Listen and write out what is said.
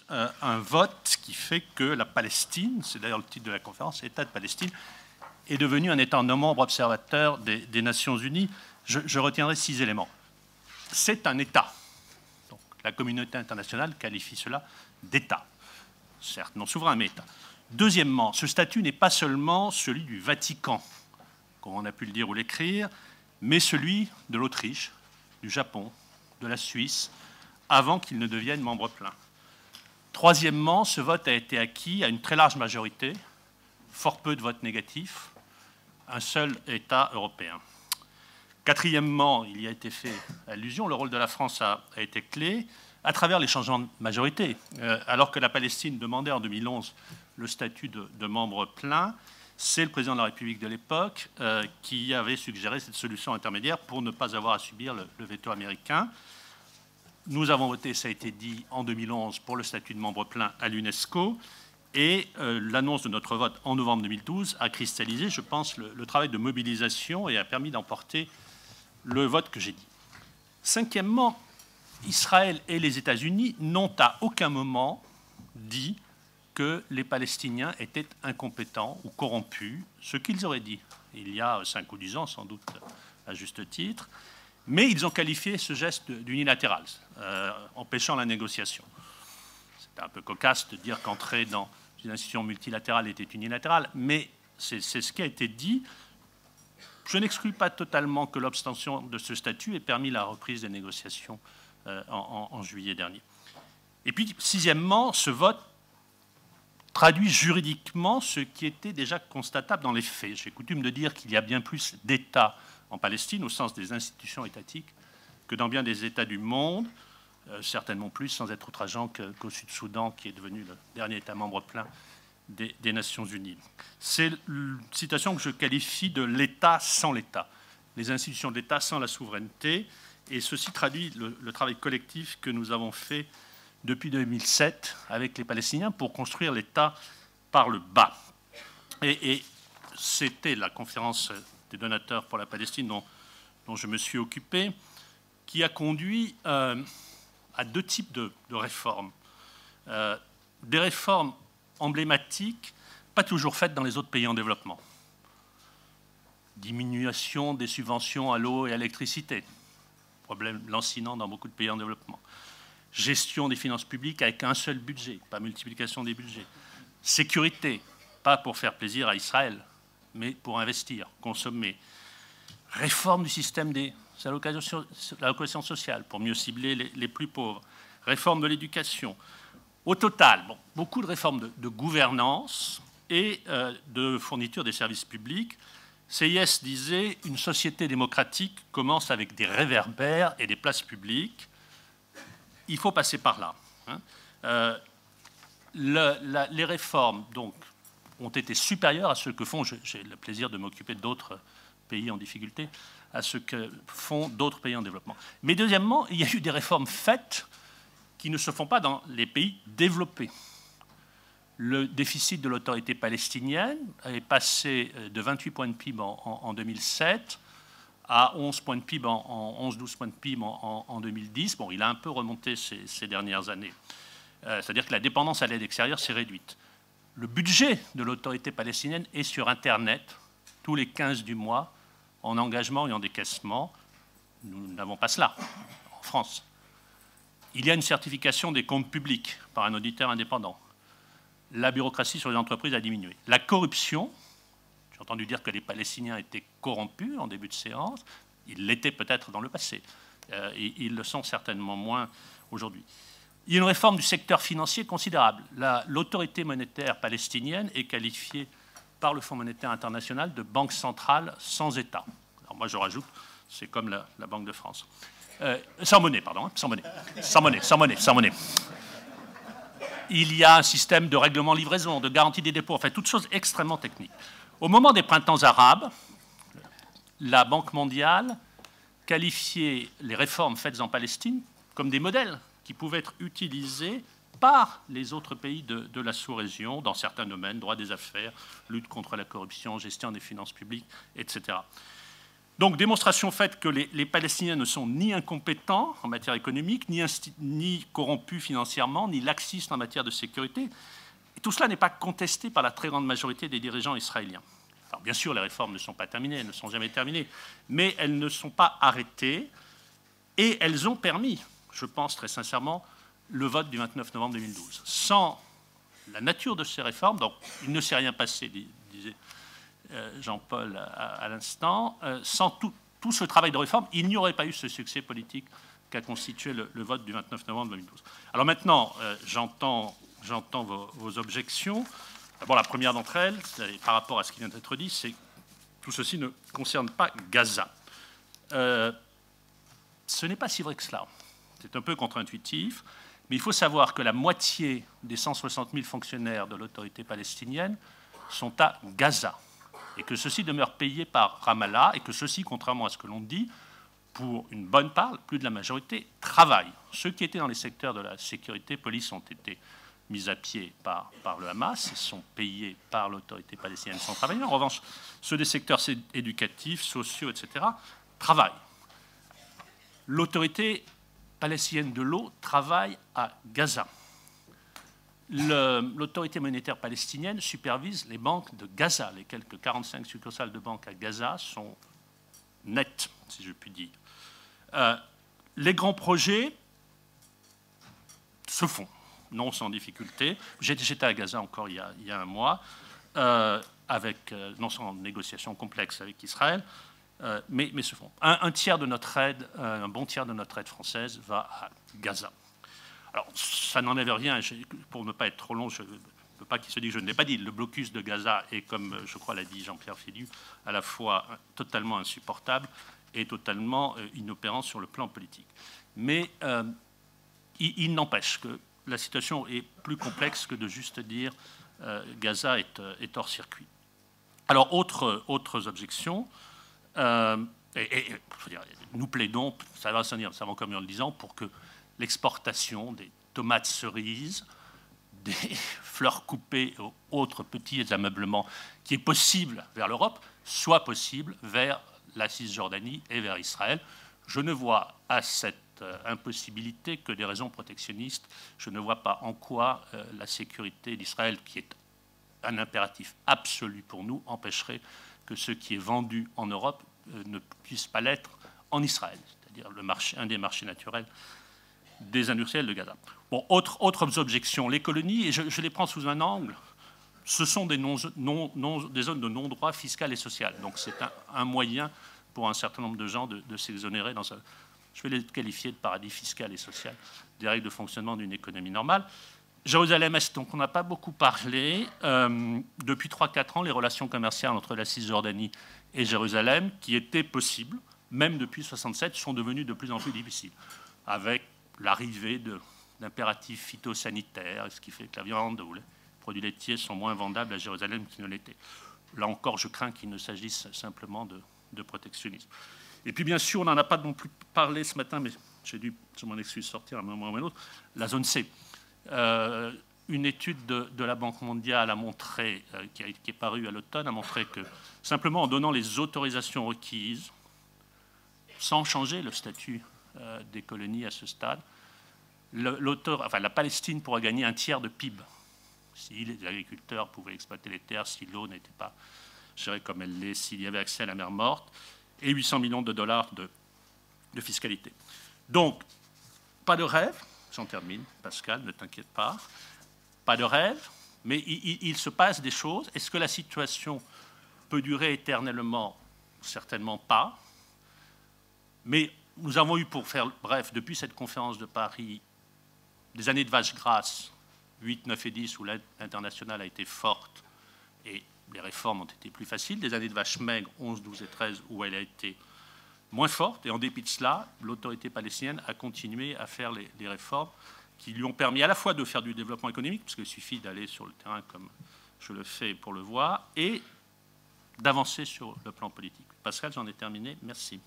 Un vote qui fait que la Palestine, c'est d'ailleurs le titre de la conférence, État de Palestine, est devenu un État non membre observateur des Nations Unies. Je retiendrai 6 éléments. C'est un État. Donc, la communauté internationale qualifie cela d'État. Certes, non souverain, mais État. Deuxièmement, ce statut n'est pas seulement celui du Vatican, comme on a pu le dire ou l'écrire, mais celui de l'Autriche, du Japon, de la Suisse, avant qu'ils ne deviennent membres pleins. Troisièmement, ce vote a été acquis à une très large majorité, fort peu de votes négatifs, un seul État européen. Quatrièmement, il y a été fait allusion, le rôle de la France a été clé à travers les changements de majorité. Alors que la Palestine demandait en 2011 le statut de membre plein, c'est le président de la République de l'époque qui avait suggéré cette solution intermédiaire pour ne pas avoir à subir le veto américain. Nous avons voté, ça a été dit, en 2011 pour le statut de membre plein à l'UNESCO. Et l'annonce de notre vote en novembre 2012 a cristallisé, je pense, le travail de mobilisation et a permis d'emporter le vote que j'ai dit. Cinquièmement, Israël et les États-Unis n'ont à aucun moment dit que les Palestiniens étaient incompétents ou corrompus, ce qu'ils auraient dit il y a 5 ou 10 ans, sans doute à juste titre. Mais ils ont qualifié ce geste d'unilatéral, empêchant la négociation. C'était un peu cocasse de dire qu'entrer dans une institution multilatérale était unilatérale, mais c'est ce qui a été dit. Je n'exclus pas totalement que l'obtention de ce statut ait permis la reprise des négociations en juillet dernier. Et puis, sixièmement, ce vote traduit juridiquement ce qui était déjà constatable dans les faits. J'ai coutume de dire qu'il y a bien plus d'États en Palestine, au sens des institutions étatiques, que dans bien des États du monde, certainement plus, sans être outrageant qu'au Sud-Soudan, qui est devenu le dernier État membre plein des Nations Unies. C'est une citation que je qualifie de l'État sans l'État, les institutions de l'État sans la souveraineté, et ceci traduit le travail collectif que nous avons fait depuis 2007 avec les Palestiniens pour construire l'État par le bas. Et c'était la conférence des donateurs pour la Palestine dont je me suis occupé, qui a conduit à 2 types de réformes. Des réformes emblématiques, pas toujours faites dans les autres pays en développement. Diminution des subventions à l'eau et à l'électricité, problème lancinant dans beaucoup de pays en développement. Gestion des finances publiques avec un seul budget, pas multiplication des budgets. Sécurité, pas pour faire plaisir à Israël, mais pour investir, consommer. Réforme du système des allocations sociales pour mieux cibler les plus pauvres. Réforme de l'éducation. Au total, beaucoup de réformes de gouvernance et de fourniture des services publics. CIS disait « Une société démocratique commence avec des réverbères et des places publiques. Il faut passer par là. » Les réformes, donc, ont été supérieurs à ce que font, j'ai le plaisir de m'occuper d'autres pays en difficulté, à ce que font d'autres pays en développement. Mais deuxièmement, il y a eu des réformes faites qui ne se font pas dans les pays développés. Le déficit de l'autorité palestinienne est passé de 28 points de PIB en 2007 à 11 points de PIB 11-12 points de PIB en 2010. Bon, il a un peu remonté ces dernières années. C'est-à-dire que la dépendance à l'aide extérieure s'est réduite. Le budget de l'autorité palestinienne est sur Internet tous les 15 du mois en engagement et en décaissement. Nous n'avons pas cela en France. Il y a une certification des comptes publics par un auditeur indépendant. La bureaucratie sur les entreprises a diminué. La corruption, j'ai entendu dire que les Palestiniens étaient corrompus en début de séance. Ils l'étaient peut-être dans le passé. Ils le sont certainement moins aujourd'hui. Il y a une réforme du secteur financier considérable. L'autorité monétaire palestinienne est qualifiée par le Fonds monétaire international de banque centrale sans État. Alors moi, je rajoute, c'est comme la Banque de France. Sans monnaie, pardon, sans monnaie. Sans monnaie. Il y a un système de règlement livraison, de garantie des dépôts, enfin, toutes choses extrêmement techniques. Au moment des printemps arabes, la Banque mondiale qualifiait les réformes faites en Palestine comme des modèles qui pouvaient être utilisés par les autres pays de la sous-région dans certains domaines, droit des affaires, lutte contre la corruption, gestion des finances publiques, etc. Donc, démonstration faite que les Palestiniens ne sont ni incompétents en matière économique, ni corrompus financièrement, ni laxistes en matière de sécurité. Et tout cela n'est pas contesté par la très grande majorité des dirigeants israéliens. Alors, bien sûr, les réformes ne sont pas terminées, elles ne sont jamais terminées, mais elles ne sont pas arrêtées et elles ont permis, je pense très sincèrement, le vote du 29 novembre 2012. Sans la nature de ces réformes, donc il ne s'est rien passé, disait Jean-Paul à l'instant, sans tout ce travail de réforme, il n'y aurait pas eu ce succès politique qu'a constitué le vote du 29 novembre 2012. Alors maintenant, j'entends vos objections. D'abord, la première d'entre elles, par rapport à ce qui vient d'être dit, c'est que tout ceci ne concerne pas Gaza. Ce n'est pas si vrai que cela. C'est un peu contre-intuitif, mais il faut savoir que la moitié des 160 000 fonctionnaires de l'autorité palestinienne sont à Gaza, et que ceux-ci demeurent payés par Ramallah, et que ceux-ci, contrairement à ce que l'on dit, pour une bonne part, plus de la majorité, travaillent. Ceux qui étaient dans les secteurs de la sécurité, police, ont été mis à pied par le Hamas et sont payés par l'autorité palestinienne sans travailler. En revanche, ceux des secteurs éducatifs, sociaux, etc., travaillent. L'autorité palestinienne de l'eau travaille à Gaza. L'autorité monétaire palestinienne supervise les banques de Gaza. Les quelques 45 succursales de banques à Gaza sont nettes, si je puis dire. Les grands projets se font, non sans difficulté. J'étais à Gaza encore il y a un mois, non sans négociations complexes avec Israël, mais se font. Un tiers de notre aide, un bon tiers de notre aide française va à Gaza. Alors, ça n'en avait rien. Pour ne pas être trop long, je ne veux pas qu'il se dise que je ne l'ai pas dit. Le blocus de Gaza est, comme je crois l'a dit Jean-Pierre Félu, à la fois totalement insupportable et totalement inopérant sur le plan politique. Mais il n'empêche que la situation est plus complexe que de juste dire Gaza est hors circuit. Alors, autres objections. Nous plaidons, ça va encore mieux en le disant, pour que l'exportation des tomates cerises, des fleurs coupées ou autres petits ameublements qui est possible vers l'Europe, soit possible vers la Cisjordanie et vers Israël. Je ne vois à cette impossibilité que des raisons protectionnistes. Je ne vois pas en quoi la sécurité d'Israël, qui est un impératif absolu pour nous, empêcherait que ce qui est vendu en Europe ne puisse pas l'être en Israël, c'est-à-dire un des marchés naturels des industriels de Gaza. Bon, autres objections, les colonies, et je les prends sous un angle, ce sont des zones de non-droit fiscal et social. Donc c'est un moyen pour un certain nombre de gens de s'exonérer dans je vais les qualifier de paradis fiscal et social, des règles de fonctionnement d'une économie normale. Jérusalem-Est, donc on n'a pas beaucoup parlé. Depuis 3-4 ans, les relations commerciales entre la Cisjordanie et Jérusalem, qui étaient possibles, même depuis 1967, sont devenues de plus en plus difficiles, avec l'arrivée d'impératifs phytosanitaires, ce qui fait que la viande ou les produits laitiers sont moins vendables à Jérusalem qu'ils ne l'étaient. Là encore, je crains qu'il ne s'agisse simplement de protectionnisme. Et puis, bien sûr, on n'en a pas non plus parlé ce matin, mais j'ai dû, je m'en excuse, sortir à un moment ou à un autre, la zone C. Une étude de la Banque mondiale a montré, qui est parue à l'automne, a montré que simplement en donnant les autorisations requises, sans changer le statut des colonies à ce stade, la Palestine pourra gagner un tiers de PIB si les agriculteurs pouvaient exploiter les terres, si l'eau n'était pas gérée comme elle l'est, s'il y avait accès à la mer Morte, et 800 millions de dollars de fiscalité. Donc, pas de rêve. J'en termine, Pascal, ne t'inquiète pas. Pas de rêve, mais il se passe des choses. Est-ce que la situation peut durer éternellement? Certainement pas. Mais nous avons eu, pour faire bref, depuis cette conférence de Paris, des années de vaches grasses, 8, 9 et 10, où l'aide internationale a été forte et les réformes ont été plus faciles. Des années de vaches maigres, 11, 12 et 13, où elle a été moins forte. Et en dépit de cela, l'autorité palestinienne a continué à faire les réformes qui lui ont permis à la fois de faire du développement économique, parce qu'il suffit d'aller sur le terrain comme je le fais pour le voir, et d'avancer sur le plan politique. Pascal, j'en ai terminé. Merci.